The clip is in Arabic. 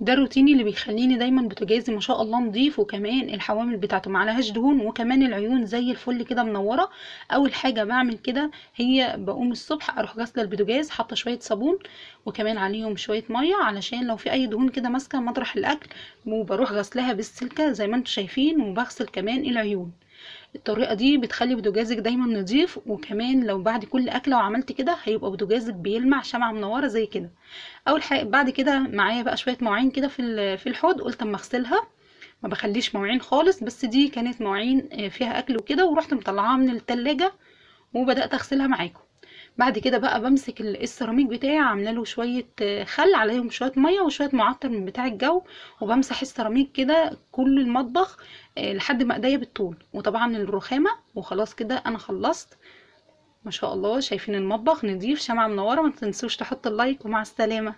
ده روتيني اللي بيخليني دايما بوتاجازي ما شاء الله نضيف، وكمان الحوامل بتاعته معلهاش دهون، وكمان العيون زي الفل كده منوره. اول حاجه بعمل كده هي بقوم الصبح اروح غاسله البوتاجاز، حاطه شويه صابون وكمان عليهم شويه ميه علشان لو في اي دهون كده ماسكه مطرح الاكل، وبروح غسلها بالسلكه زي ما انتم شايفين، وبغسل كمان العيون. الطريقة دي بتخلي بوتاجازك دايما نضيف، وكمان لو بعد كل أكلة وعملت كده هيبقى بوتاجازك بيلمع شمعة منورة زي كده. أول حاجة بعد كده معايا بقى شوية مواعين كده في الحوض، قلت اما اغسلها، ما بخليش مواعين خالص، بس دي كانت مواعين فيها أكل وكده، ورحت مطلعاها من التلاجة وبدأت اغسلها معاكم. بعد كده بقى بمسك السيراميك بتاعي، عامله له شويه خل عليهم شويه ميه وشويه معطر من بتاع الجو، وبمسح السيراميك كده كل المطبخ لحد ما ايديا بالطول، وطبعا الرخامه، وخلاص كده انا خلصت. ما شاء الله، شايفين المطبخ نضيف شمعة منوره. ما تنسوش تحطوا اللايك، ومع السلامه.